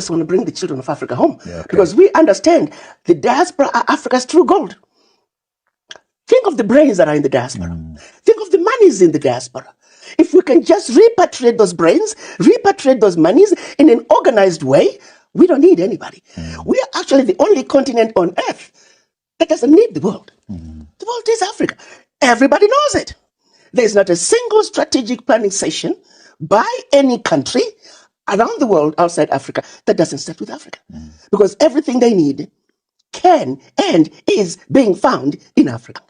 just want to bring the children of Africa home, because we understand the diaspora are Africa's true gold. Think of the brains that are in the diaspora. Think of the monies in the diaspora. If we can just repatriate those brains, repatriate those monies in an organized way, we don't need anybody. We are actually the only continent on earth that doesn't need the world. The world is Africa. Everybody knows it. There's not a single strategic planning session by any country around the world outside Africa that doesn't start with Africa. Because everything they need can and is being found in Africa.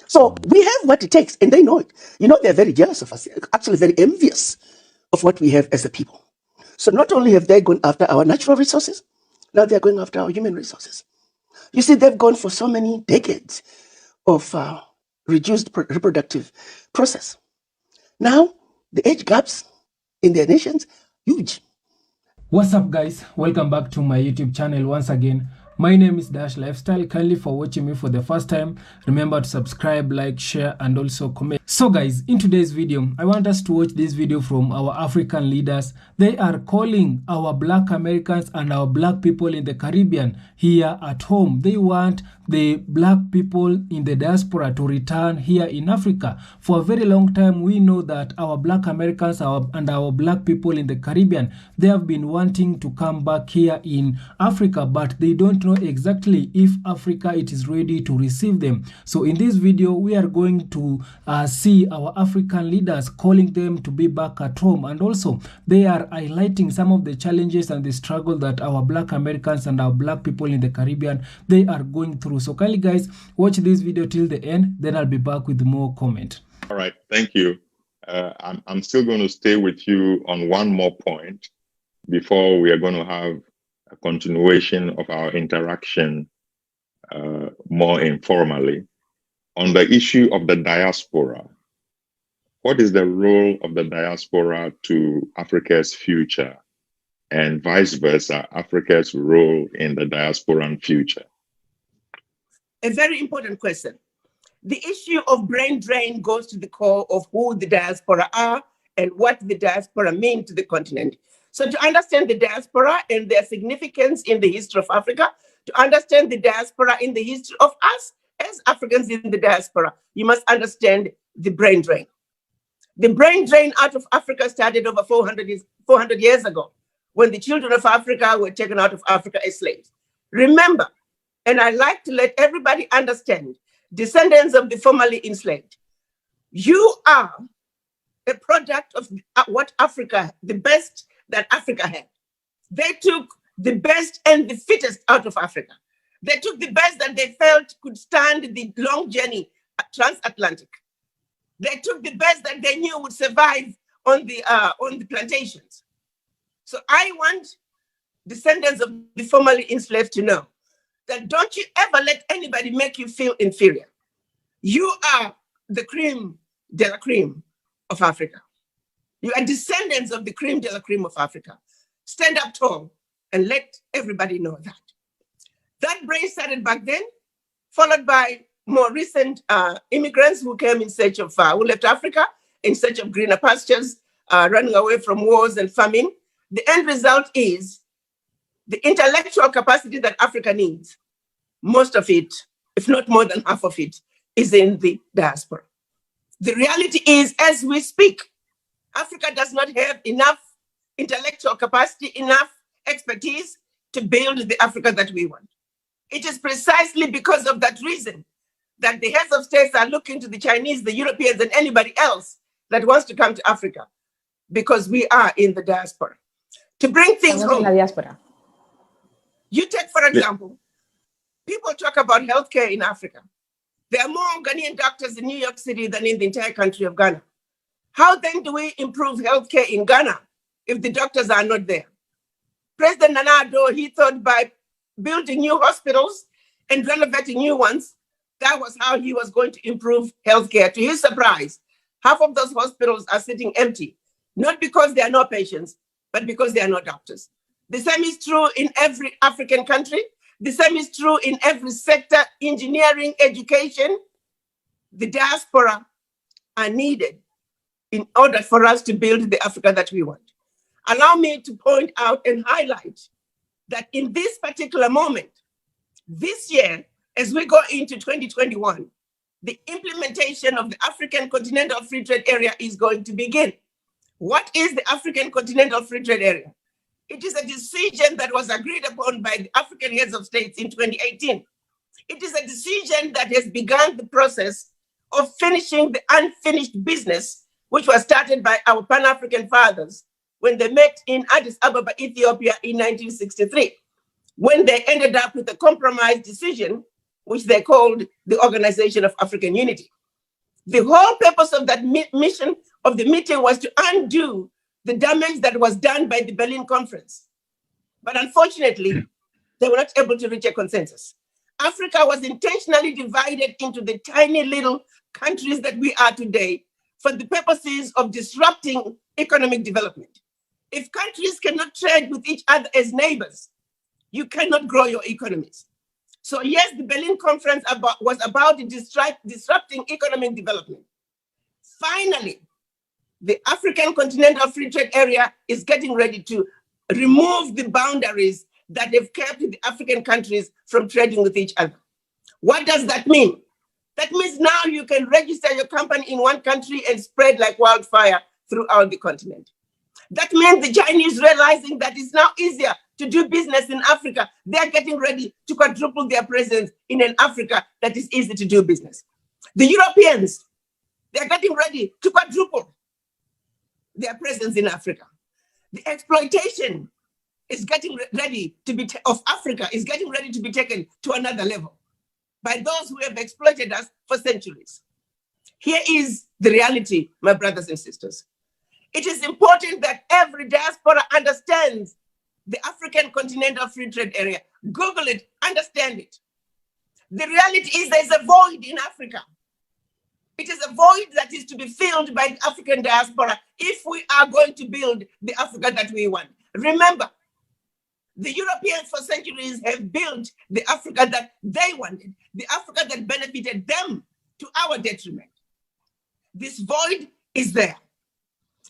So we have what it takes, and they know it. You know, they're very jealous of us, actually very envious of what we have as a people. So not only have they gone after our natural resources, now they're going after our human resources. You see, they've gone for so many decades of reduced reproductive process. Now, the age gaps in their nations, huge. What's up, guys? Welcome back to my YouTube channel once again. My name is Dash Lifestyle. Kindly for watching me for the first time, remember to subscribe, like, share, and also comment. So guys, in today's video, I want us to watch this video from our African leaders. They are calling our Black Americans and our Black people in the Caribbean here at home. They want the Black people in the diaspora to return here in Africa. For a very long time, we know that our Black Americans and our Black people in the Caribbean, they have been wanting to come back here in Africa, but they don't know exactly if Africa it is ready to receive them. So in this video, we are going to see our African leaders calling them to be back at home, and also they are highlighting some of the challenges and the struggle that our Black Americans and our Black people in the Caribbean they are going through. So kindly guys, watch this video till the end, then I'll be back with more comment. All right, thank you. I'm still going to stay with you on one more point before we are going to have a continuation of our interaction more informally on the issue of the diaspora. What is the role of the diaspora to Africa's future, and vice versa, Africa's role in the diasporan future? A very important question. The issue of brain drain goes to the core of who the diaspora are and what the diaspora mean to the continent. So to understand the diaspora and their significance in the history of Africa, to understand the diaspora in the history of us as Africans in the diaspora, you must understand the brain drain. The brain drain out of Africa started over 400 years ago, when the children of Africa were taken out of Africa as slaves. Remember, and I like to let everybody understand, descendants of the formerly enslaved, you are a product of what Africa, the best that Africa had. They took the best and the fittest out of Africa. They took the best that they felt could stand the long journey transatlantic. They took the best that they knew would survive on the plantations. So I want descendants of the formerly enslaved to know that don't you ever let anybody make you feel inferior. You are the creme de la creme of Africa. You are descendants of the creme de la creme of Africa. Stand up tall and let everybody know that. That brain started back then, followed by more recent immigrants who came in search of, who left Africa in search of greener pastures, running away from wars and famine. The end result is the intellectual capacity that Africa needs. Most of it, if not more than half of it, is in the diaspora. The reality is, as we speak, Africa does not have enough intellectual capacity, enough expertise to build the Africa that we want. It is precisely because of that reason that the heads of states are looking to the Chinese, the Europeans, and anybody else that wants to come to Africa, because we are in the diaspora. To bring things home, you take, for example, people talk about healthcare in Africa. There are more Ghanaian doctors in New York City than in the entire country of Ghana. How then do we improve healthcare in Ghana if the doctors are not there? President Nana Addo, he thought by building new hospitals and renovating new ones, that was how he was going to improve healthcare. To his surprise, half of those hospitals are sitting empty, not because there are no patients, but because there are no doctors. The same is true in every African country. The same is true in every sector, engineering, education. The diaspora are needed in order for us to build the Africa that we want. allow me to point out and highlight that in this particular moment, this year, as we go into 2021, the implementation of the African Continental Free Trade Area is going to begin. What is the African Continental Free Trade Area? It is a decision that was agreed upon by the African heads of states in 2018. It is a decision that has begun the process of finishing the unfinished business, which was started by our Pan-African fathers when they met in Addis Ababa, Ethiopia in 1963, when they ended up with a compromise decision, which they called the Organization of African Unity. The whole purpose of that mission of the meeting was to undo the damage that was done by the Berlin Conference. But unfortunately, they were not able to reach a consensus. Africa was intentionally divided into the tiny little countries that we are today for the purposes of disrupting economic development. If countries cannot trade with each other as neighbors, you cannot grow your economies. So yes, the Berlin Conference was about disrupting economic development. Finally, the African Continental Free Trade Area is getting ready to remove the boundaries that have kept the African countries from trading with each other. What does that mean? That means now you can register your company in one country and spread like wildfire throughout the continent. That means the Chinese, realizing that it's now easier to do business in Africa, they're getting ready to quadruple their presence in an Africa that is easy to do business. The Europeans, they're getting ready to quadruple their presence in Africa. The exploitation is getting ready to be of Africa is getting ready to be taken to another level by those who have exploited us for centuries. Here is the reality, my brothers and sisters. It is important that every diaspora understands the African Continental Free Trade Area. Google it, understand it. The reality is there's a void in Africa. It is a void that is to be filled by the African diaspora if we are going to build the Africa that we want. Remember, the Europeans for centuries have built the Africa that they wanted, the Africa that benefited them to our detriment. This void is there.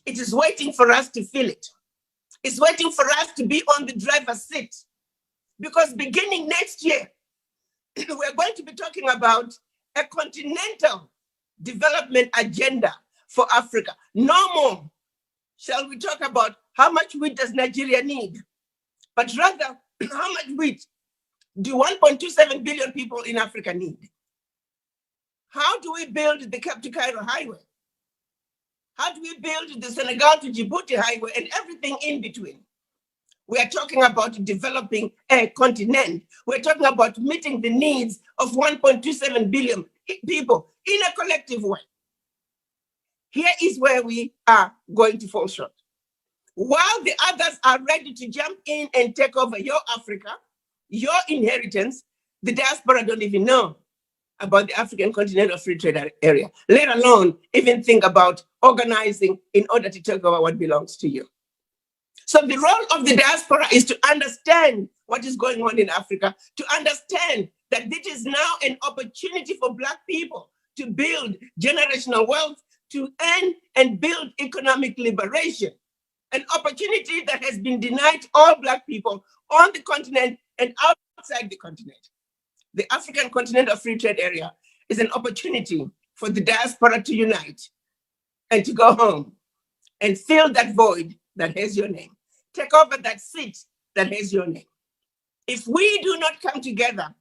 It is waiting for us to fill it. It's waiting for us to be on the driver's seat. Because beginning next year, we're going to be talking about a continental development agenda for Africa. No more shall we talk about how much wheat does Nigeria need, but rather how much wheat do 1.27 billion people in Africa need? How do we build the Cape to Cairo highway? How do we build the Senegal to Djibouti highway and everything in between? We are talking about developing a continent. We're talking about meeting the needs of 1.27 billion people in a collective way. Here is where we are going to fall short. While the others are ready to jump in and take over your Africa, your inheritance, the diaspora don't even know about the African Continental Free Trade Area, let alone even think about organizing in order to take over what belongs to you. So the role of the diaspora is to understand what is going on in Africa, to understand that this is now an opportunity for Black people to build generational wealth, to earn and build economic liberation, an opportunity that has been denied all Black people on the continent and outside the continent. The African Continental Free Trade Area is an opportunity for the diaspora to unite and to go home and fill that void that has your name. Take over that seat that has your name. If we do not come together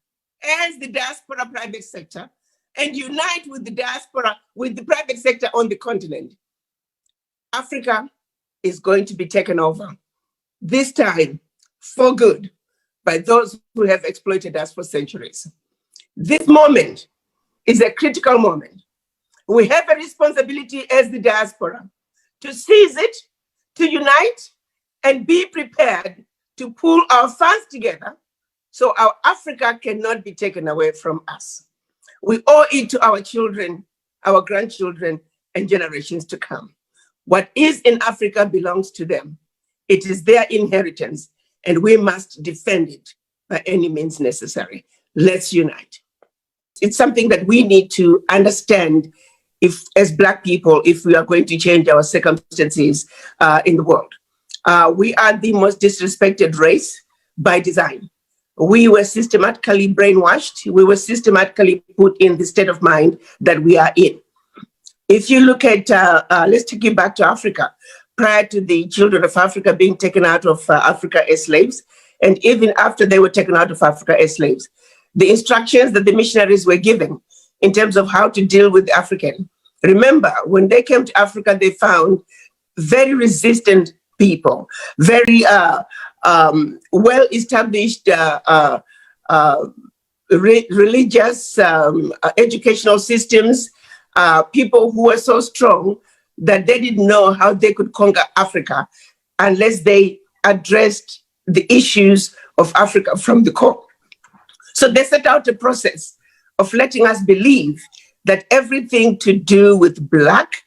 as the diaspora private sector and unite with the diaspora, with the private sector on the continent, Africa is going to be taken over, this time for good, by those who have exploited us for centuries. This moment is a critical moment. We have a responsibility as the diaspora to seize it, to unite, and be prepared to pull our funds together so our Africa cannot be taken away from us. We owe it to our children, our grandchildren, and generations to come. What is in Africa belongs to them. It is their inheritance, and we must defend it by any means necessary. Let's unite. It's something that we need to understand if, as Black people, if we are going to change our circumstances in the world. We are the most disrespected race by design. We were systematically brainwashed. We were systematically put in the state of mind that we are in. If you look at, let's take you back to Africa, prior to the children of Africa being taken out of Africa as slaves, and even after they were taken out of Africa as slaves, the instructions that the missionaries were given in terms of how to deal with the African. Remember, when they came to Africa, they found very resistant people, very well-established religious, educational systems, people who were so strong that they didn't know how they could conquer Africa unless they addressed the issues of Africa from the core. So they set out a process of letting us believe that everything to do with Black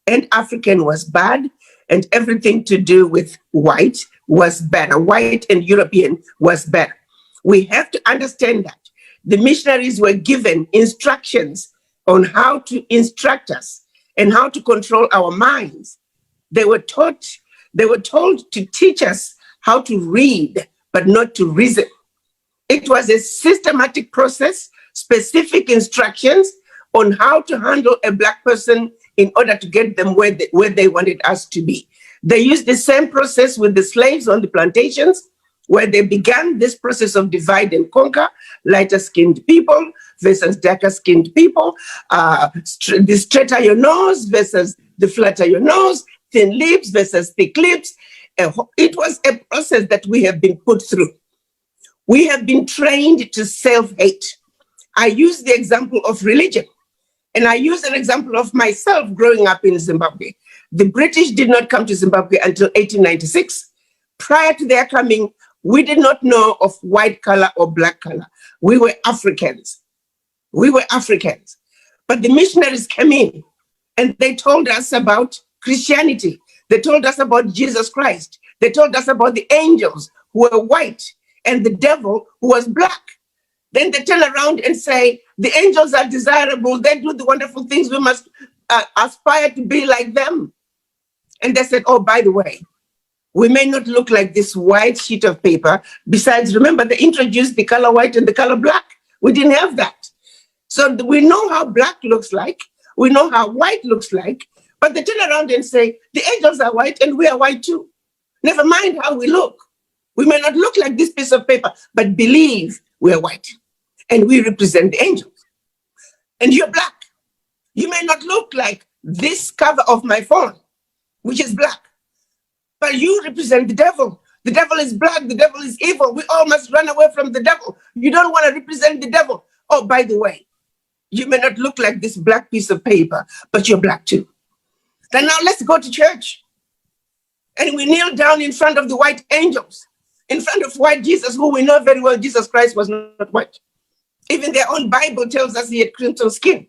and African was bad, and everything to do with white was better. White and European was better. We have to understand that the missionaries were given instructions on how to instruct us and how to control our minds. They were told to teach us how to read, but not to reason. It was a systematic process, specific instructions on how to handle a Black person in order to get them where they wanted us to be. They used the same process with the slaves on the plantations, where they began this process of divide and conquer, lighter-skinned people versus darker-skinned people, the straighter your nose versus the flatter your nose, thin lips versus thick lips. It was a process that we have been put through. We have been trained to self-hate. I use the example of religion, and I use an example of myself growing up in Zimbabwe. The British did not come to Zimbabwe until 1896. Prior to their coming, we did not know of white color or Black color. We were Africans. We were Africans. But the missionaries came in and they told us about Christianity. They told us about Jesus Christ. They told us about the angels who were white and the devil who was Black. Then they turn around and say, the angels are desirable. They do the wonderful things. We must aspire to be like them. And they said, oh, by the way, we may not look like this white sheet of paper. Besides, remember, they introduced the color white and the color Black. We didn't have that. So we know how Black looks like. We know how white looks like. But they turn around and say, the angels are white and we are white too. Never mind how we look. We may not look like this piece of paper, but believe we are white and we represent the angels. And you're Black. You may not look like this cover of my phone, which is Black, but you represent the devil. The devil is Black. The devil is evil. We all must run away from the devil. You don't want to represent the devil. Oh, by the way, you may not look like this Black piece of paper, but you're Black too. Then now let's go to church. And we kneel down in front of the white angels, in front of white Jesus, who we know very well Jesus Christ was not white. Even their own Bible tells us he had crimson skin.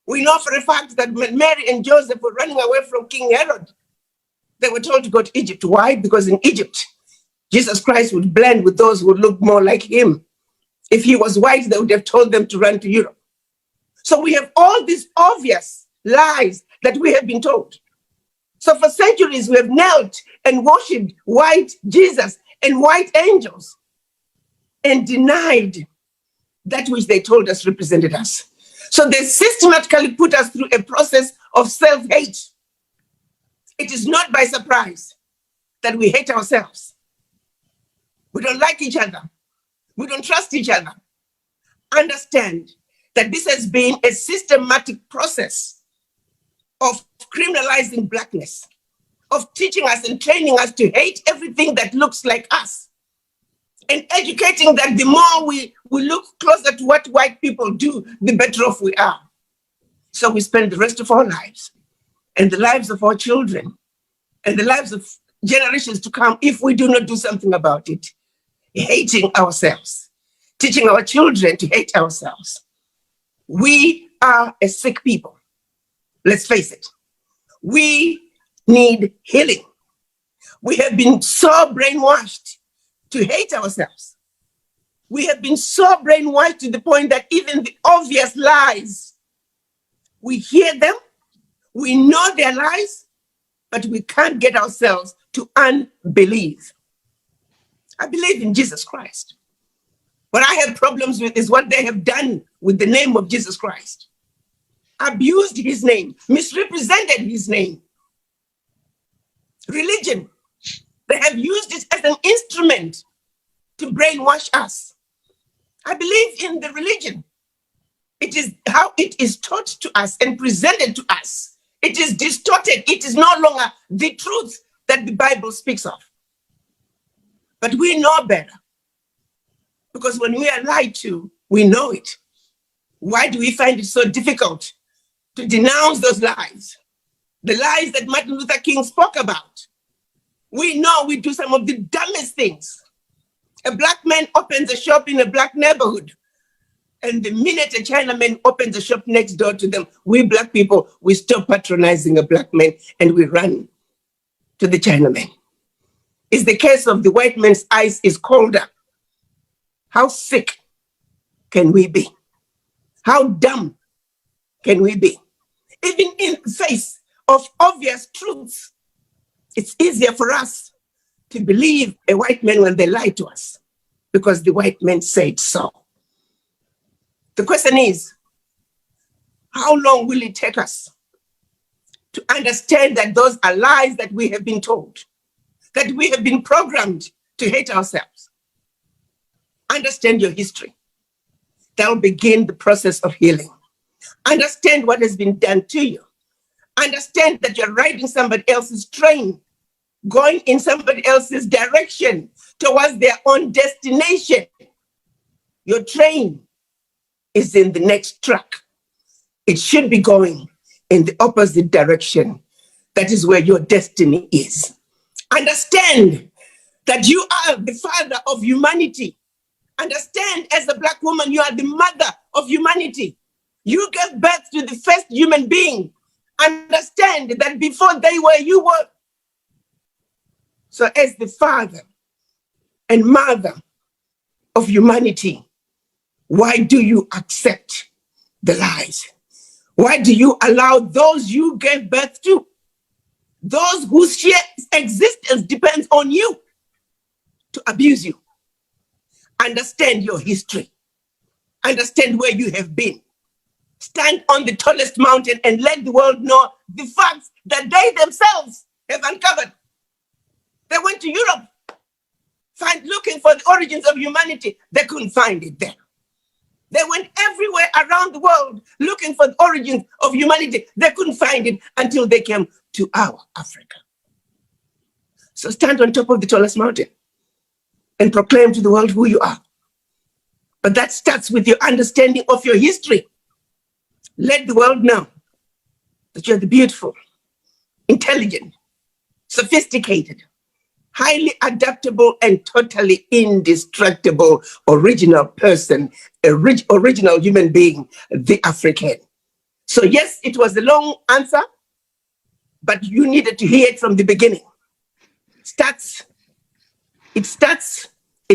We know for a fact that when Mary and Joseph were running away from King Herod, they were told to go to Egypt. Why? Because in Egypt, Jesus Christ would blend with those who looked more like him. If he was white, they would have told them to run to Europe. So we have all these obvious lies that we have been told. So for centuries, we have knelt and worshipped white Jesus and white angels and denied that which they told us represented us. So they systematically put us through a process of self-hate. It is not by surprise that we hate ourselves. We don't like each other. We don't trust each other. Understand that this has been a systematic process of criminalizing Blackness, of teaching us and training us to hate everything that looks like us, and educating that the more we look closer to what white people do, the better off we are. So we spend the rest of our lives and the lives of our children and the lives of generations to come, if we do not do something about it, hating ourselves, teaching our children to hate ourselves. We are a sick people. Let's face it. We need healing. We have been so brainwashed to hate ourselves. We have been so brainwashed to the point that even the obvious lies, we hear them, we know their lies, but we can't get ourselves to to unbelief. I believe in Jesus Christ. What I have problems with is what they have done with the name of Jesus Christ. Abused his name, misrepresented his name. Religion, they have used it as an instrument to brainwash us. I believe in the religion. It is how it is taught to us and presented to us. It is distorted. It is no longer the truth that the Bible speaks of. But we know better. Because when we are lied to, we know it. Why do we find it so difficult to denounce those lies? The lies that Martin Luther King spoke about. We know we do some of the dumbest things. A black man opens a shop in a black neighborhood, and the minute a Chinaman opens a shop next door to them, we black people, we stop patronizing a black man and we run to the Chinaman. It's the case of the white man's ice is colder. How sick can we be? How dumb can we be? Even in the face of obvious truths, it's easier for us to believe a white man when they lie to us because the white man said so. The question is, how long will it take us to understand that those are lies that we have been told, that we have been programmed to hate ourselves? Understand your history. That will begin the process of healing. Understand what has been done to you. Understand that you're riding somebody else's train, going in somebody else's direction towards their own destination. Your train is in the next track. It should be going in the opposite direction. That is where your destiny is. Understand that you are the father of humanity. Understand, as a black woman, you are the mother of humanity. You gave birth to the first human being. Understand that before they were, you were. So as the father and mother of humanity, why do you accept the lies? Why do you allow those you gave birth to, those whose sheer existence depends on you, to abuse you? Understand your history. Understand where you have been. Stand on the tallest mountain and let the world know the facts that they themselves have uncovered. They went to Europe, looking for the origins of humanity. They couldn't find it there. They went everywhere around the world looking for the origins of humanity. They couldn't find it until they came to our Africa. So stand on top of the tallest mountain and proclaim to the world who you are. But that starts with your understanding of your history. Let the world know that you're the beautiful, intelligent, sophisticated, highly adaptable, and totally indestructible original person, original human being, the African. So yes, it was a long answer, but you needed to hear it from the beginning. It starts, it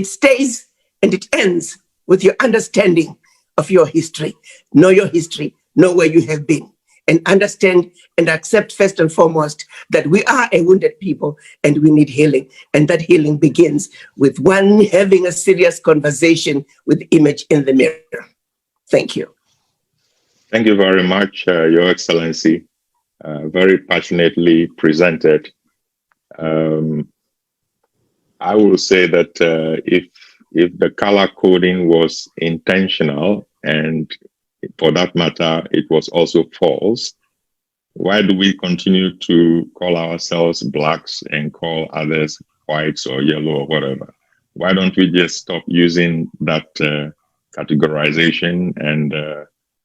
stays, and it ends with your understanding of your history. Know your history, know where you have been, and understand and accept first and foremost that we are a wounded people and we need healing. And that healing begins with one having a serious conversation with the image in the mirror. Thank you. Thank you very much, Your Excellency. Very passionately presented. I will say that if the color coding was intentional, and for that matter, it was also false, why do we continue to call ourselves blacks and call others whites or yellow or whatever? Why don't we just stop using that categorization and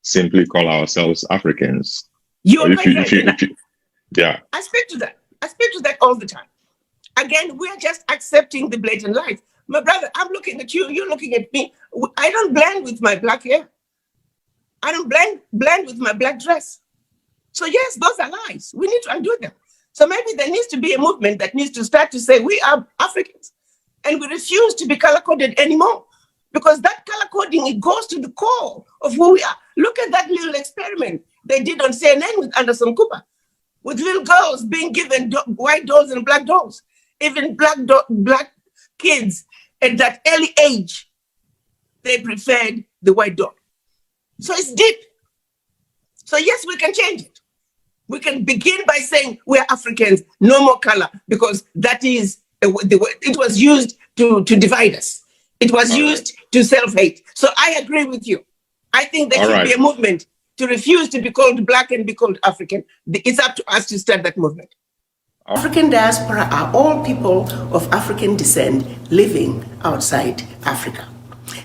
simply call ourselves Africans? You're right. Yeah. I speak to that. I speak to that all the time. Again, we're just accepting the blatant lies. My brother, I'm looking at you, you're looking at me. I don't blend with my black hair. I don't blend with my black dress. So yes, those are lies. We need to undo them. So maybe there needs to be a movement that needs to start to say we are Africans and we refuse to be color-coded anymore, because that color coding, it goes to the core of who we are. Look at that little experiment they did on CNN with Anderson Cooper, with little girls being given white dolls and black dolls. Even black kids at that early age, they preferred the white dog. So it's deep. So yes, we can change it. We can begin by saying we're Africans, no more color, because that is it was used to divide us. It was used to self-hate. So I agree with you. I think there should be a movement to refuse to be called black and be called African. It's up to us to start that movement. African diaspora are all people of African descent living outside Africa.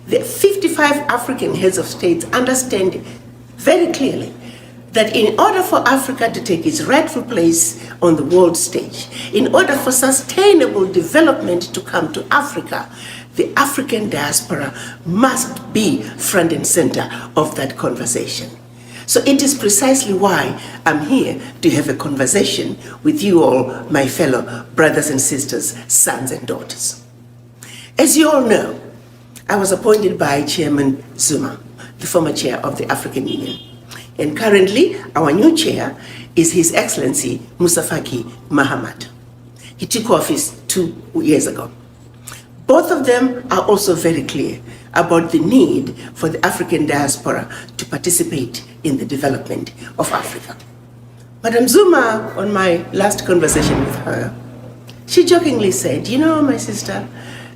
The 55 African heads of states understand very clearly that in order for Africa to take its rightful place on the world stage, in order for sustainable development to come to Africa, the African diaspora must be front and center of that conversation. So it is precisely why I'm here to have a conversation with you all, my fellow brothers and sisters, sons and daughters. As you all know, I was appointed by Chairman Zuma, the former chair of the African Union. And currently, our new chair is His Excellency Musa Faki Mahamat. He took office 2 years ago. Both of them are also very clear about the need for the African diaspora to participate in the development of Africa. Madam Zuma, on my last conversation with her, she jokingly said, you know, my sister,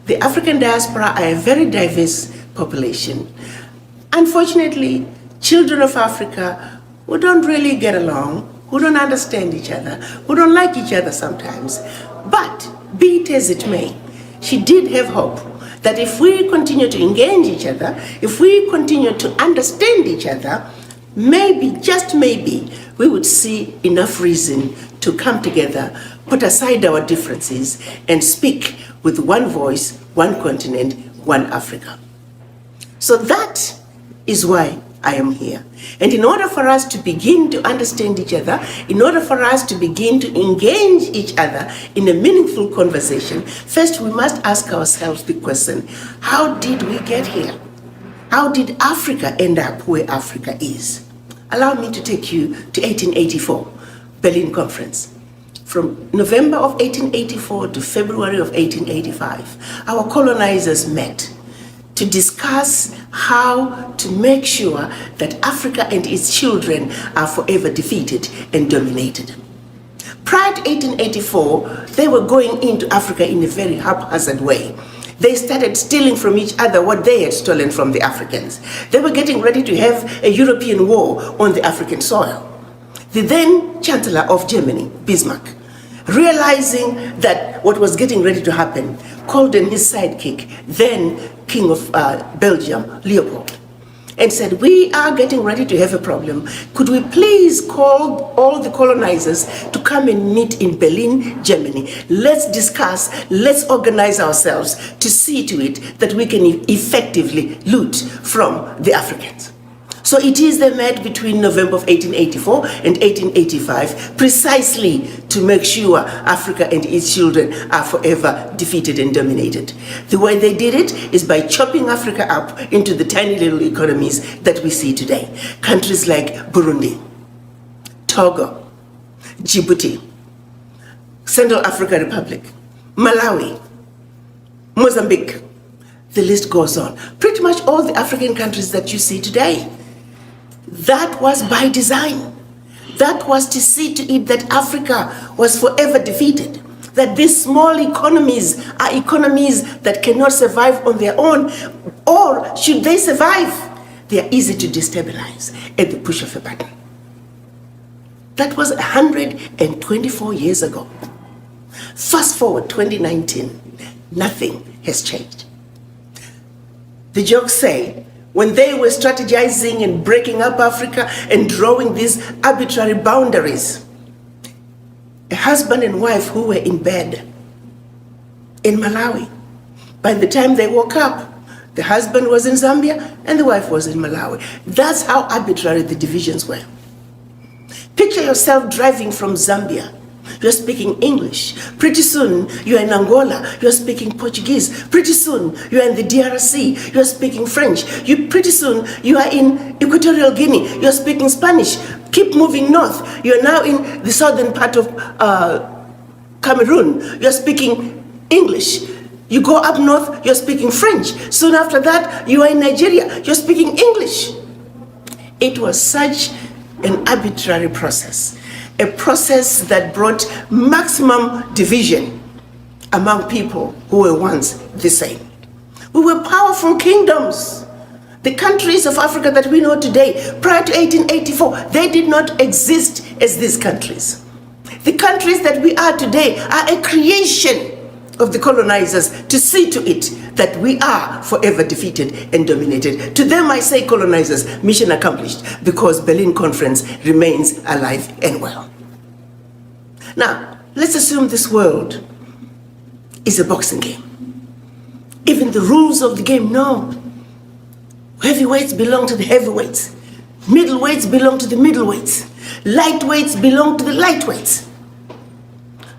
the African diaspora are a very diverse population. Unfortunately, children of Africa who don't really get along, who don't understand each other, who don't like each other sometimes. But be it as it may, she did have hope that if we continue to engage each other, if we continue to understand each other, maybe, just maybe, we would see enough reason to come together, put aside our differences, and speak with one voice, one continent, one Africa. So that is why I am here. And in order for us to begin to understand each other, in order for us to begin to engage each other in a meaningful conversation, first we must ask ourselves the question, how did we get here? How did Africa end up where Africa is? Allow me to take you to 1884, Berlin Conference. From November of 1884 to February of 1885, our colonizers met to discuss how to make sure that Africa and its children are forever defeated and dominated. Prior to 1884, they were going into Africa in a very haphazard way. They started stealing from each other what they had stolen from the Africans. They were getting ready to have a European war on the African soil. The then Chancellor of Germany, Bismarck, realizing that what was getting ready to happen, called in his sidekick, then King of Belgium, Leopold, and said, we are getting ready to have a problem. Could we please call all the colonizers to come and meet in Berlin, Germany? Let's discuss, let's organize ourselves to see to it that we can effectively loot from the Africans. So it is they met between November of 1884 and 1885 precisely to make sure Africa and its children are forever defeated and dominated. The way they did it is by chopping Africa up into the tiny little economies that we see today. Countries like Burundi, Togo, Djibouti, Central African Republic, Malawi, Mozambique, the list goes on. Pretty much all the African countries that you see today. That was by design. That was to see to it that Africa was forever defeated. That these small economies are economies that cannot survive on their own, or should they survive, they are easy to destabilize at the push of a button. That was 124 years ago. Fast forward 2019, nothing has changed. The jokes say, when they were strategizing and breaking up Africa and drawing these arbitrary boundaries, a husband and wife who were in bed in Malawi, by the time they woke up, the husband was in Zambia and the wife was in Malawi. That's how arbitrary the divisions were. Picture yourself driving from Zambia. You're speaking English. Pretty soon, you're in Angola. You're speaking Portuguese. Pretty soon, you're in the DRC. You're speaking French. Pretty soon, you are in Equatorial Guinea. You're speaking Spanish. Keep moving north. You're now in the southern part of Cameroon, you're speaking English. You go up north, you're speaking French. Soon after that, you are in Nigeria, you're speaking English. It was such an arbitrary process, a process that brought maximum division among people who were once the same. We were powerful kingdoms. The countries of Africa that we know today, prior to 1884, they did not exist as these countries. The countries that we are today are a creation of the colonizers to see to it that we are forever defeated and dominated. To them I say colonizers, mission accomplished, because Berlin Conference remains alive and well. Now, let's assume this world is a boxing game. Even the rules of the game, no. Heavyweights belong to the heavyweights. Middleweights belong to the middleweights. Lightweights belong to the lightweights.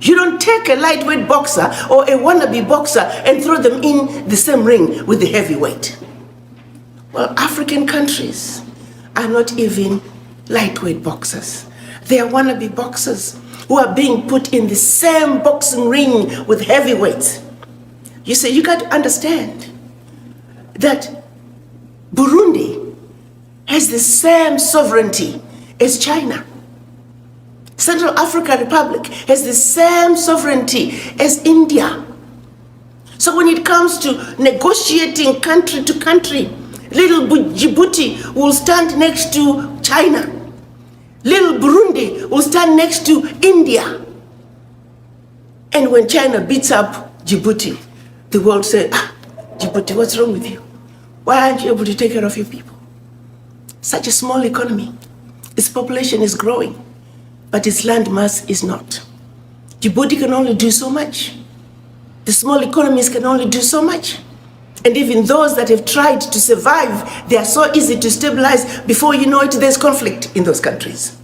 You don't take a lightweight boxer or a wannabe boxer and throw them in the same ring with the heavyweight. Well, African countries are not even lightweight boxers. They are wannabe boxers who are being put in the same boxing ring with heavyweights. You see, you got to understand that Burundi has the same sovereignty as China. Central African Republic has the same sovereignty as India. So when it comes to negotiating country to country, little Djibouti will stand next to China. Little Burundi will stand next to India. And when China beats up Djibouti, the world says, Djibouti, what's wrong with you? Why aren't you able to take care of your people? Such a small economy. Its population is growing, but its land mass is not. Djibouti can only do so much. The small economies can only do so much. And even those that have tried to survive, they are so easy to stabilize. Before you know it, there's conflict in those countries.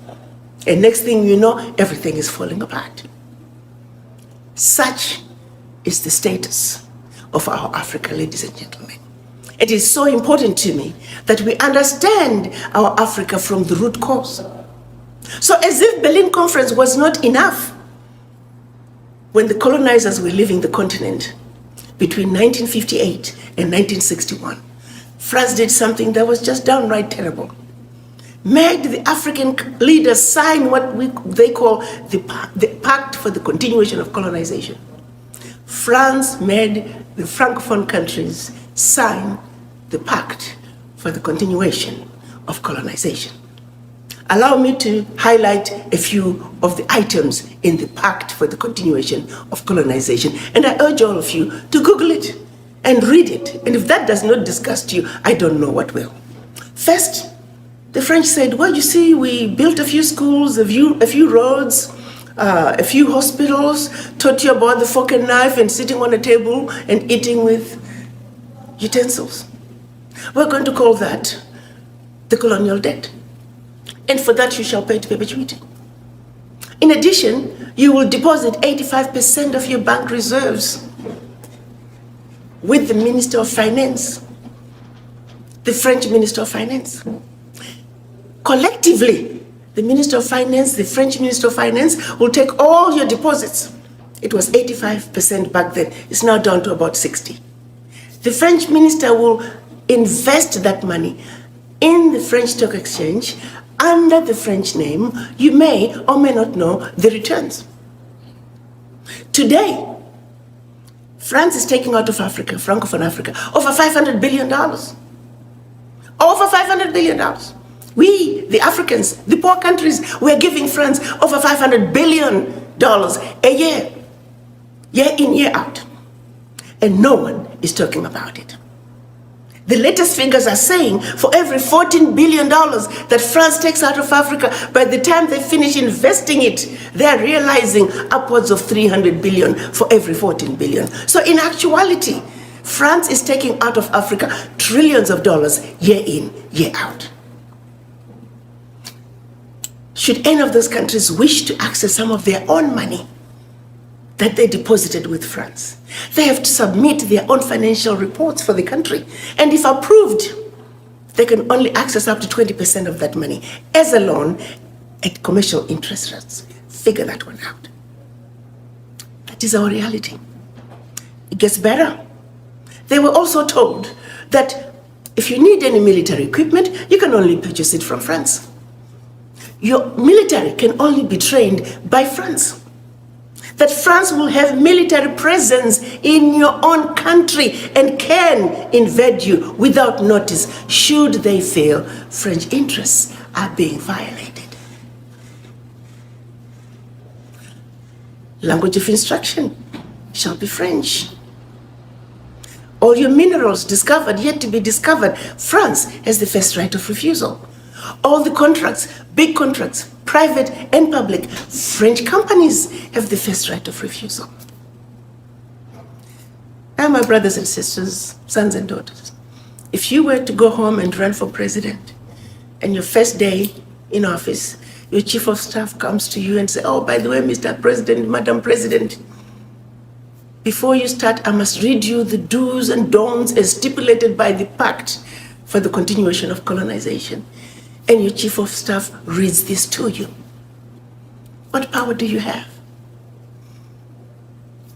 And next thing you know, everything is falling apart. Such is the status of our Africa, ladies and gentlemen. It is so important to me that we understand our Africa from the root cause. So as if Berlin Conference was not enough, when the colonizers were leaving the continent between 1958 and 1961, France did something that was just downright terrible. Made the African leaders sign what they call the Pact for the Continuation of Colonization. France made the Francophone countries sign the Pact for the Continuation of Colonization. Allow me to highlight a few of the items in the Pact for the Continuation of Colonization, and I urge all of you to Google it and read it. And if that does not disgust you, I don't know what will. First, the French said, well, you see, we built a few schools, a few roads, a few hospitals, taught you about the fork and knife and sitting on a table and eating with utensils. We're going to call that the colonial debt. And for that you shall pay to perpetuity. In addition, you will deposit 85% of your bank reserves with the Minister of Finance, the French Minister of Finance. Collectively, the Minister of Finance, the French Minister of Finance will take all your deposits. It was 85% back then. It's now down to about 60. The French minister will invest that money in the French stock exchange under the French name. You may or may not know the returns. Today, France is taking out of Africa, Francophone Africa, over $500 billion. Over $500 billion. We, the Africans, the poor countries, we're giving France over $500 billion a year. Year in, year out. And no one is talking about it. The latest figures are saying for every $14 billion that France takes out of Africa, by the time they finish investing it, they're realizing upwards of $300 billion for every $14 billion. So in actuality, France is taking out of Africa trillions of dollars year in, year out. Should any of those countries wish to access some of their own money that they deposited with France, they have to submit their own financial reports for the country. And if approved, they can only access up to 20% of that money as a loan at commercial interest rates. Figure that one out. It is our reality. It gets better. They were also told that if you need any military equipment, you can only purchase it from France. Your military can only be trained by France. That France will have military presence in your own country and can invade you without notice should they feel French interests are being violated. Language of instruction shall be French. All your minerals discovered, yet to be discovered, France has the first right of refusal. All the contracts, big contracts, private and public, French companies have the first right of refusal. Now, my brothers and sisters, sons and daughters, if you were to go home and run for president, and your first day in office, your chief of staff comes to you and says, oh, by the way, Mr. President, Madam President, before you start, I must read you the do's and don'ts as stipulated by the Pact for the Continuation of Colonization. And your chief of staff reads this to you. What power do you have?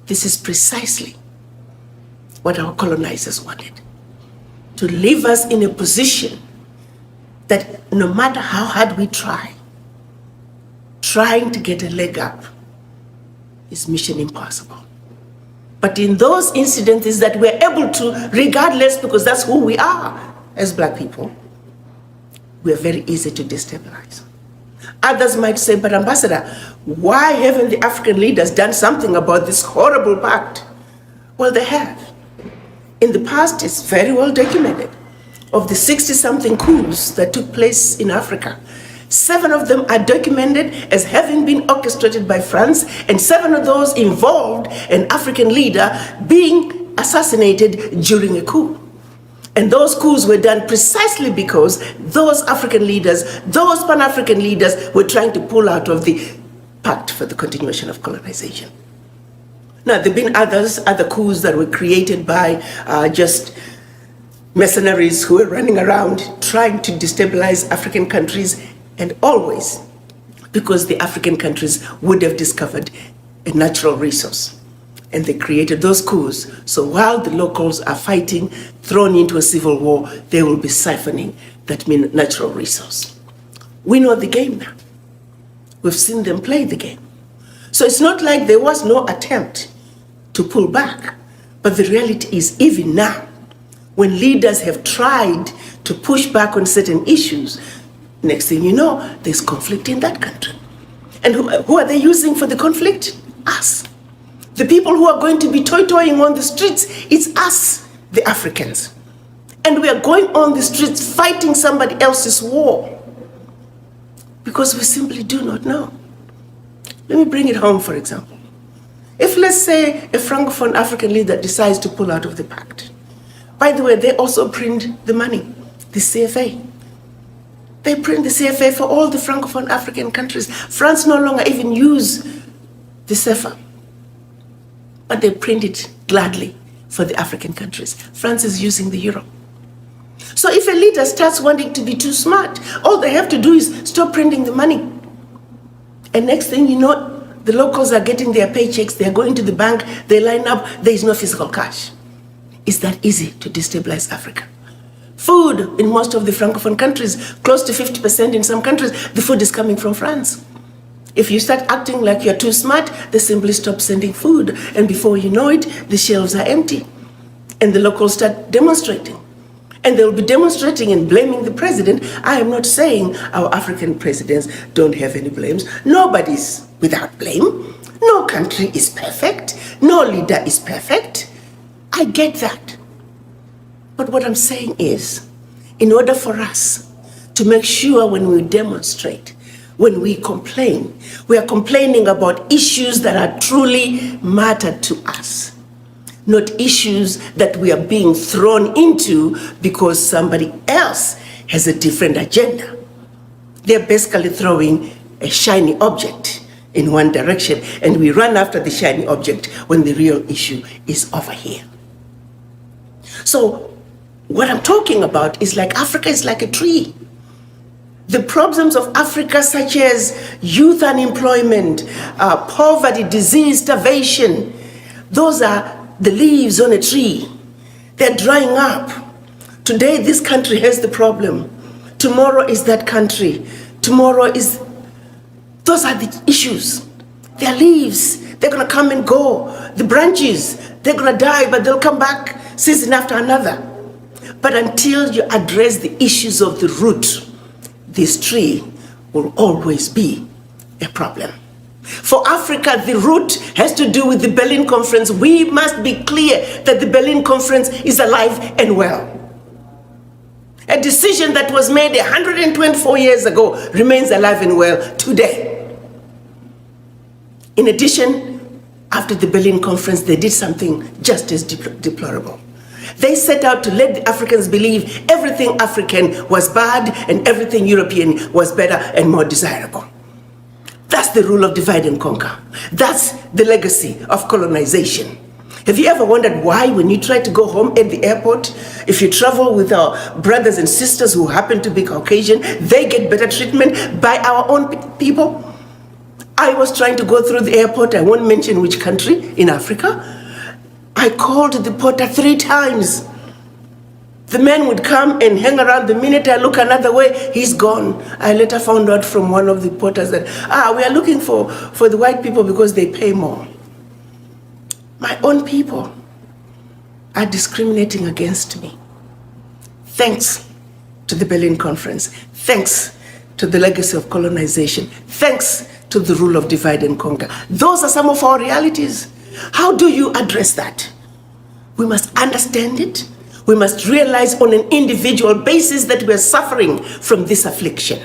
This is precisely what our colonizers wanted. To leave us in a position that no matter how hard we try, trying to get a leg up is mission impossible. But in those incidences that we're able to, regardless, because that's who we are as Black people, we're very easy to destabilize. Others might say, but Ambassador, why haven't the African leaders done something about this horrible pact? Well, they have. In the past, it's very well documented. Of the 60-something coups that took place in Africa, 7 of them are documented as having been orchestrated by France, and 7 of those involved an African leader being assassinated during a coup. And those coups were done precisely because those African leaders, those Pan-African leaders were trying to pull out of the Pact for the Continuation of Colonization. Now, there have been other coups that were created by just mercenaries who were running around trying to destabilize African countries, and always because the African countries would have discovered a natural resource. And they created those coups. So while the locals are fighting, thrown into a civil war, they will be siphoning that natural resource. We know the game now. We've seen them play the game. So it's not like there was no attempt to pull back. But the reality is, even now, when leaders have tried to push back on certain issues, next thing you know, there's conflict in that country. And who are they using for the conflict? Us. The people who are going to be toy-toying on the streets, it's us, the Africans. And we are going on the streets fighting somebody else's war because we simply do not know. Let me bring it home, for example. If, let's say, a Francophone African leader decides to pull out of the pact, by the way, they also print the money, the CFA. They print the CFA for all the Francophone African countries. France no longer even use the CFA, but they print it gladly for the African countries. France is using the euro. So if a leader starts wanting to be too smart, all they have to do is stop printing the money. And next thing you know, the locals are getting their paychecks, they're going to the bank, they line up, there is no physical cash. It's that easy to destabilize Africa. Food in most of the Francophone countries, close to 50% in some countries, the food is coming from France. If you start acting like you're too smart, they simply stop sending food. And before you know it, the shelves are empty. And the locals start demonstrating. And they'll be demonstrating and blaming the president. I am not saying our African presidents don't have any blames. Nobody's without blame. No country is perfect. No leader is perfect. I get that. But what I'm saying is, in order for us to make sure when we demonstrate, when we complain, we are complaining about issues that are truly matter to us, not issues that we are being thrown into because somebody else has a different agenda. They're basically throwing a shiny object in one direction, and we run after the shiny object when the real issue is over here. So what I'm talking about is like Africa is like a tree. The problems of Africa, such as youth unemployment, poverty, disease, starvation, Those are the leaves on a tree. They're drying up. Today, this country has the problem. Tomorrow is that country. Tomorrow is... Those are the issues. They're leaves. They're going to come and go. The branches, they're going to die, but they'll come back season after another. But until you address the issues of the root, this tree will always be a problem. For Africa, the root has to do with the Berlin Conference. We must be clear that the Berlin Conference is alive and well. A decision that was made 124 years ago remains alive and well today. In addition, after the Berlin Conference, they did something just as deplorable. They set out to let the Africans believe everything African was bad and everything European was better and more desirable. That's the rule of divide and conquer. That's the legacy of colonization. Have you ever wondered why, when you try to go home at the airport, if you travel with our brothers and sisters who happen to be Caucasian, they get better treatment by our own people? I was trying to go through the airport, I won't mention which country, in Africa. I called the porter 3 times. The man would come and hang around. The minute I look another way, he's gone. I later found out from one of the porters that, we are looking for the white people because they pay more. My own people are discriminating against me. Thanks to the Berlin Conference. Thanks to the legacy of colonization. Thanks to the rule of divide and conquer. Those are some of our realities. How do you address that? We must understand it. We must realize on an individual basis that we are suffering from this affliction.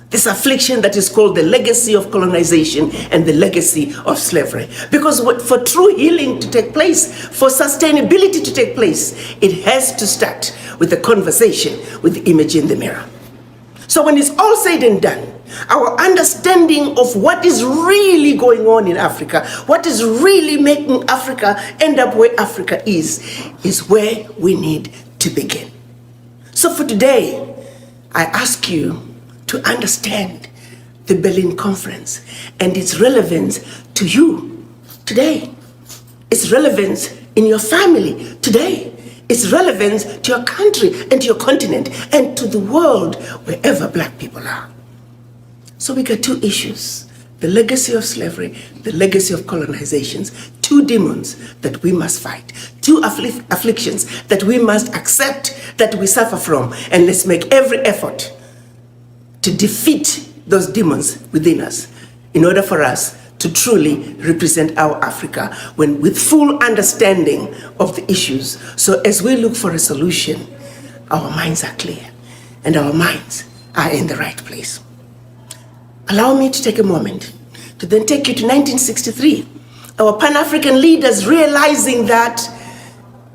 This affliction that is called the legacy of colonization and the legacy of slavery. Because for true healing to take place, for sustainability to take place, it has to start with the conversation with the image in the mirror. So when it's all said and done, our understanding of what is really going on in Africa, what is really making Africa end up where Africa is where we need to begin. So for today, I ask you to understand the Berlin Conference and its relevance to you today. Its relevance in your family today. Its relevance to your country and to your continent and to the world wherever black people are. So we got 2 issues: the legacy of slavery, the legacy of colonizations, 2 demons that we must fight, 2 afflictions that we must accept that we suffer from, and let's make every effort to defeat those demons within us in order for us to truly represent our Africa with full understanding of the issues. So as we look for a solution, our minds are clear and our minds are in the right place. Allow me to take a moment to then take you to 1963. Our Pan-African leaders realizing that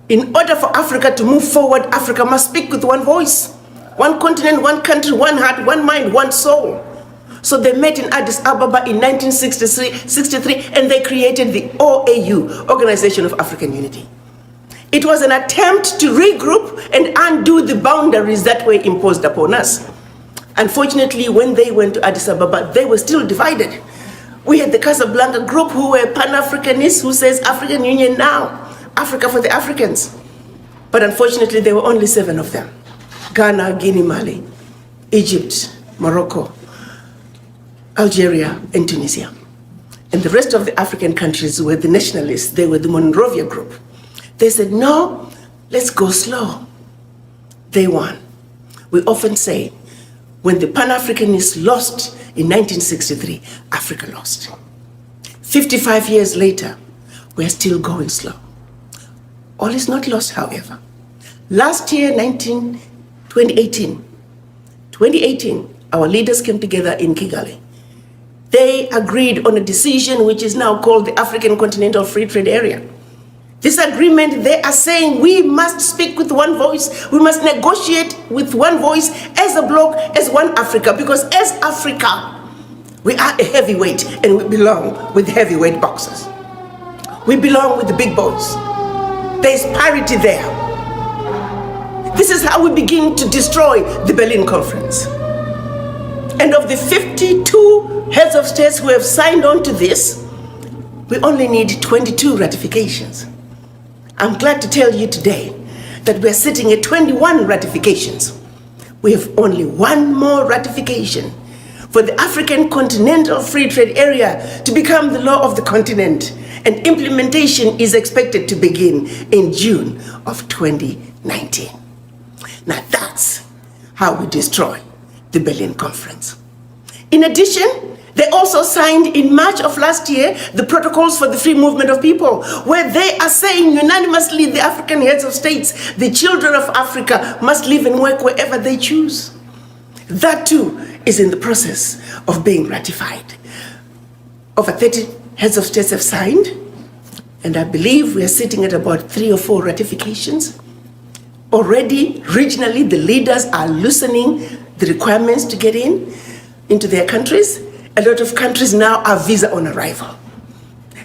in order for Africa to move forward, Africa must speak with one voice, one continent, one country, one heart, one mind, one soul. So they met in Addis Ababa in 1963, and they created the OAU, Organization of African Unity. It was an attempt to regroup and undo the boundaries that were imposed upon us. Unfortunately, when they went to Addis Ababa, they were still divided. We had the Casablanca group who were Pan-Africanists who says African Union now, Africa for the Africans. But unfortunately, there were only 7 of them. Ghana, Guinea, Mali, Egypt, Morocco, Algeria, and Tunisia. And the rest of the African countries were the nationalists. They were the Monrovia group. They said, no, let's go slow. They won. We often say, when the Pan-Africanists lost in 1963, Africa lost. 55 years later, we're still going slow. All is not lost, however. Last year, 2018, our leaders came together in Kigali. They agreed on a decision which is now called the African Continental Free Trade Area. This agreement, they are saying we must speak with one voice. We must negotiate with one voice as a bloc, as one Africa, because as Africa, we are a heavyweight and we belong with heavyweight boxers. We belong with the big boys. There's parity there. This is how we begin to destroy the Berlin Conference. And of the 52 heads of states who have signed on to this, we only need 22 ratifications. I'm glad to tell you today that we're sitting at 21 ratifications. We have only one more ratification for the African Continental Free Trade Area to become the law of the continent, and implementation is expected to begin in June of 2019. Now that's how we destroy the Berlin Conference. In addition, they also signed in March of last year the protocols for the free movement of people, where they are saying unanimously, the African heads of states, the children of Africa must live and work wherever they choose. That too is in the process of being ratified. Over 30 heads of states have signed, and I believe we are sitting at about 3 or 4 ratifications. Already, regionally, the leaders are loosening the requirements to get into their countries. A lot of countries now are visa on arrival.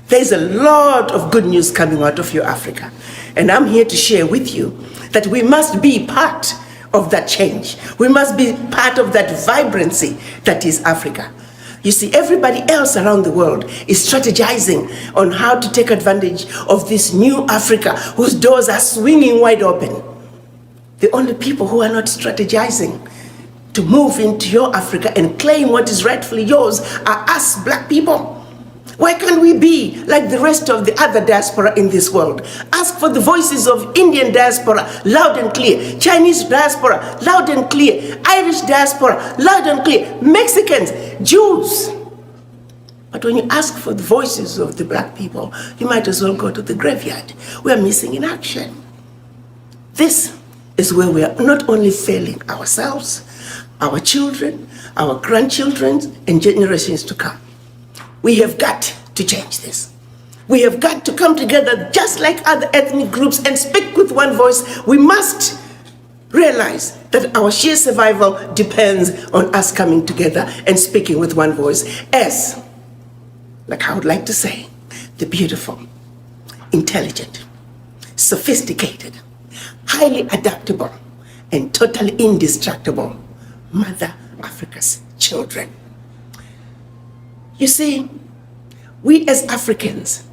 There's a lot of good news coming out of your Africa. And I'm here to share with you that we must be part of that change. We must be part of that vibrancy that is Africa. You see, everybody else around the world is strategizing on how to take advantage of this new Africa whose doors are swinging wide open. The only people who are not strategizing to move into your Africa and claim what is rightfully yours are us black people. Why can't we be like the rest of the other diaspora in this world? Ask for the voices of Indian diaspora, loud and clear. Chinese diaspora, loud and clear. Irish diaspora, loud and clear. Mexicans, Jews. But when you ask for the voices of the black people, you might as well go to the graveyard. We are missing in action. This is where we are not only failing ourselves, our children, our grandchildren, and generations to come. We have got to change this. We have got to come together just like other ethnic groups and speak with one voice. We must realize that our sheer survival depends on us coming together and speaking with one voice as, like I would like to say, the beautiful, intelligent, sophisticated, highly adaptable, and totally indestructible Mother Africa's children. You see, we as Africans,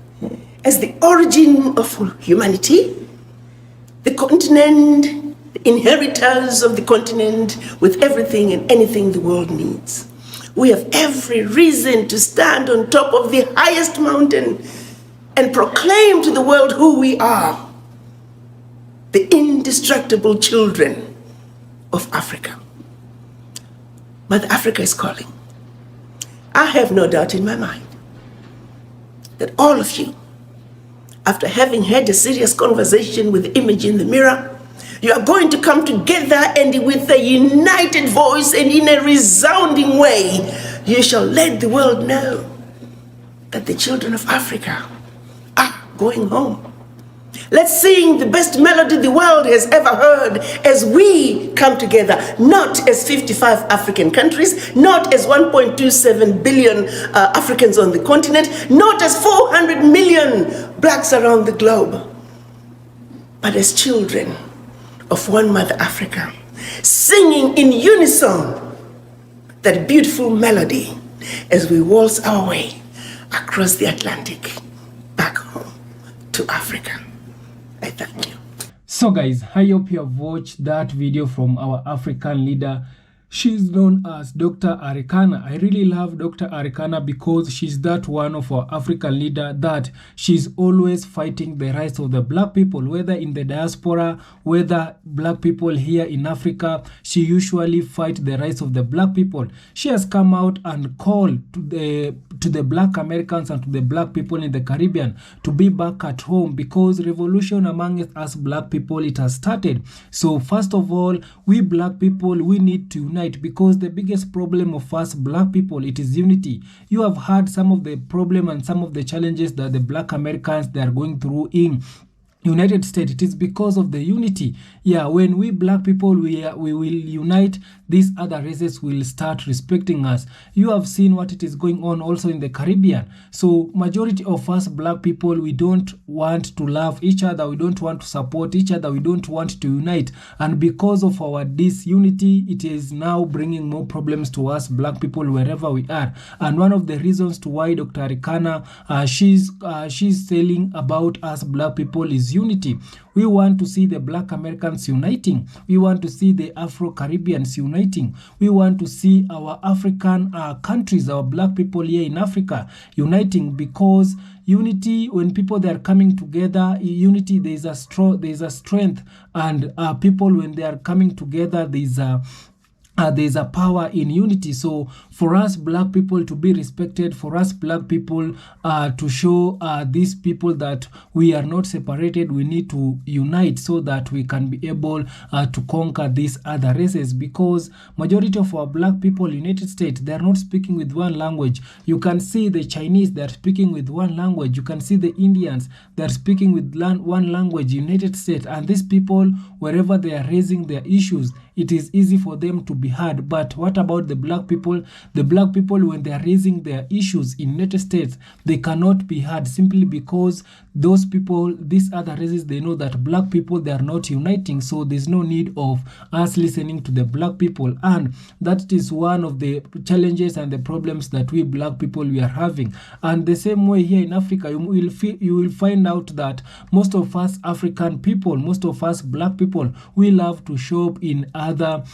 as the origin of humanity, the continent, the inheritors of the continent with everything and anything the world needs, we have every reason to stand on top of the highest mountain and proclaim to the world who we are, the indestructible children of Africa. Mother Africa is calling. I have no doubt in my mind that all of you, after having had a serious conversation with the image in the mirror, you are going to come together and with a united voice and in a resounding way, you shall let the world know that the children of Africa are going home. Let's sing the best melody the world has ever heard as we come together, not as 55 African countries, not as 1.27 billion Africans on the continent, not as 400 million blacks around the globe, but as children of one Mother Africa, singing in unison that beautiful melody as we waltz our way across the Atlantic back home to Africa. I thank you. So guys, I hope you have watched that video from our African leader. She's known as Dr. Arikana. I really love Dr. Arikana because she's that one of our African leader that she's always fighting the rights of the black people, whether in the diaspora, whether black people here in Africa. She usually fight the rights of the black people. She has come out and called to the black Americans and to the black people in the Caribbean to be back at home because revolution among us black people, it has started. So first of all, we black people, we need to unite because the biggest problem of us black people, it is unity. You have heard some of the problem and some of the challenges that the black Americans, they are going through in United States. It is because of the unity. Yeah, when we black people we will unite, these other races will start respecting us. You have seen what it is going on also in the Caribbean. So majority of us black people, we don't want to love each other, we don't want to support each other, we don't want to unite, and because of our disunity, it is now bringing more problems to us black people wherever we are. And one of the reasons to why Dr. Arikana she's telling about us black people is unity. We want to see the Black Americans uniting. We want to see the Afro-Caribbeans uniting. We want to see our African countries, our black people here in Africa uniting, because unity, when people they are coming together, unity, there is a strength, and people when they are coming together, there's a power in unity. So for us black people to be respected, for us black people to show these people that we are not separated, we need to unite so that we can be able to conquer these other races, because majority of our black people in United States, they are not speaking with one language. You can see the Chinese, they are speaking with one language. You can see the Indians, they are speaking with one language in United States, and these people, wherever they are raising their issues, it is easy for them to be heard. But what about the black people? The black people, when they are raising their issues in United States, they cannot be heard, simply because those people, these other races, they know that black people, they are not uniting. So there's no need of us listening to the black people. And that is one of the challenges and the problems that we black people, we are having. And the same way here in Africa, you will find out that most of us African people, most of us black people, we love to shop in other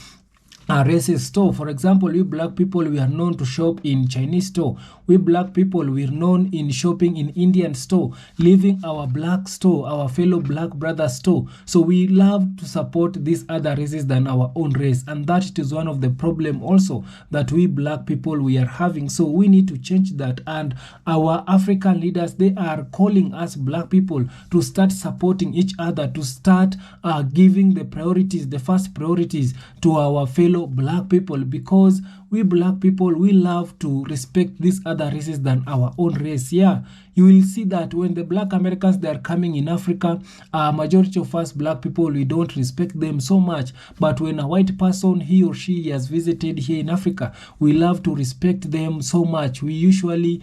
races store. For example, we black people, we are known to shop in Chinese store. We black people, we are known in shopping in Indian store, leaving our black store, our fellow black brother store. So we love to support these other races than our own race, and that is one of the problem also that we black people we are having. So we need to change that, and our African leaders, they are calling us black people to start supporting each other, to start giving the priorities, the first priorities to our fellow black people, because we black people, we love to respect these other races than our own race. Yeah, you will see that when the black Americans, they are coming in Africa, majority of us black people, we don't respect them so much. But when a white person, he or she has visited here in Africa, we love to respect them so much. We usually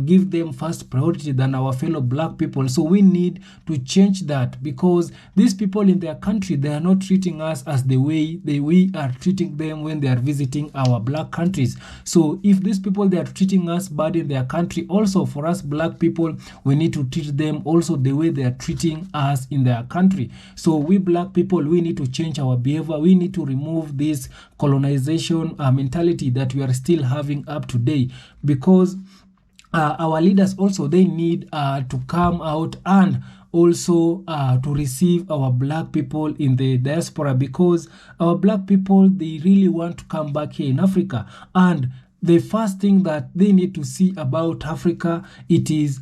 give them first priority than our fellow black people. So we need to change that, because these people in their country, they are not treating us as the way we are treating them when they are visiting our black countries. So if these people, they are treating us bad in their country, also for us black people, we need to treat them also the way they are treating us in their country. So we black people, we need to change our behavior. We need to remove this colonization mentality that we are still having up today, because our leaders also, they need to come out and also to receive our black people in the diaspora, because our black people, they really want to come back here in Africa. And the first thing that they need to see about Africa, it is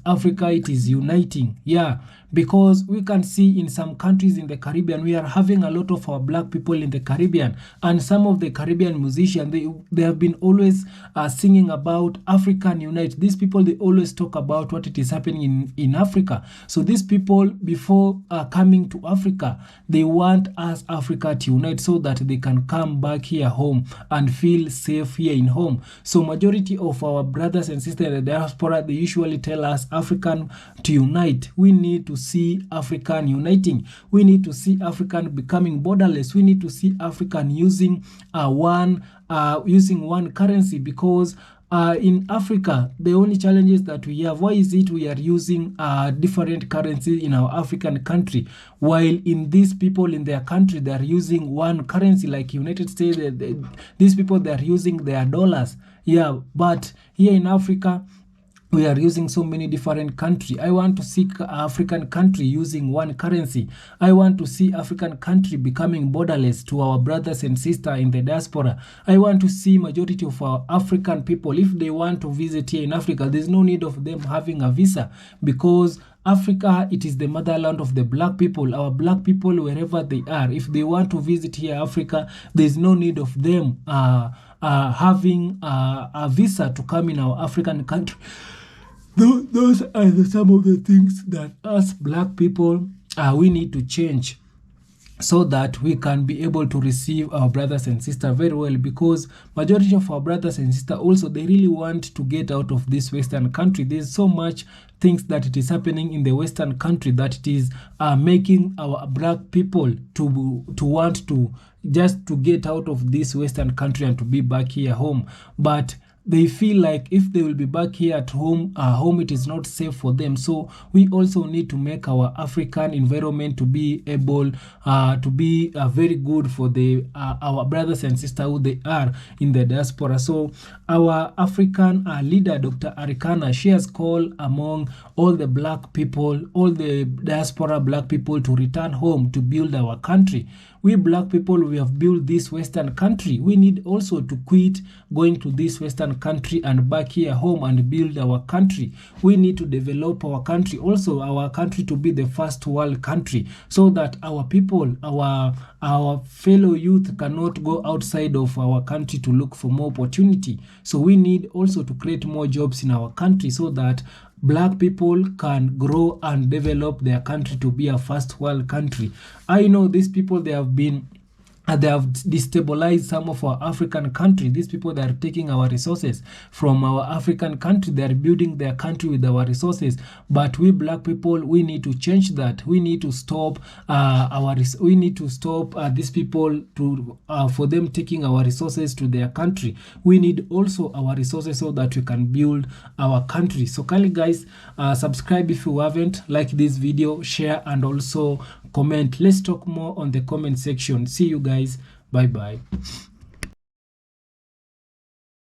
uniting. Yeah, because we can see in some countries in the Caribbean, we are having a lot of our black people in the Caribbean, and some of the Caribbean musicians, they have been always singing about African unite. These people, they always talk about what it is happening in Africa. So these people, before coming to Africa, they want us Africa to unite so that they can come back here home and feel safe here in home. So majority of our brothers and sisters in the diaspora, they usually tell us African to unite. We need to see African uniting. We need to see African becoming borderless. We need to see African using one currency, because in Africa, the only challenges that we have, why is it we are using different currencies in our African country, while in these people in their country, they are using one currency, like United States, these people, they are using their dollars. Yeah, but here in Africa, we are using so many different countries. I want to see African country using one currency. I want to see African country becoming borderless to our brothers and sisters in the diaspora. I want to see majority of our African people, if they want to visit here in Africa, there's no need of them having a visa, because Africa, it is the motherland of the black people. Our black people, wherever they are, if they want to visit here Africa, there's no need of them having a visa to come in our African country. Those are some of the things that us black people we need to change so that we can be able to receive our brothers and sisters very well, because majority of our brothers and sisters also, they really want to get out of this Western country. There's so much things that it is happening in the Western country that it is making our black people to want to just to get out of this Western country and to be back here home. But they feel like if they will be back here at home, it is not safe for them. So we also need to make our African environment to be able to be very good for the our brothers and sisters who they are in the diaspora. So our African leader, Dr. Arikana, she has called among all the black people, all the diaspora black people, to return home to build our country. We black people, we have built this Western country. We need also to quit going to this Western country and back here home and build our country. We need to develop our country, also our country to be the first world country, so that our people, our fellow youth cannot go outside of our country to look for more opportunity. So we need also to create more jobs in our country so that black people can grow and develop their country to be a first world country. I know these people, they have destabilized some of our African country. These people, they are taking our resources from our African country. They are building their country with our resources. But we black people, we need to change that. We need to stop these people to for them taking our resources to their country. We need also our resources so that we can build our country. So kindly guys, subscribe if you haven't, like this video, share, and also comment. Let's talk more on the comment section. See you guys. Bye bye.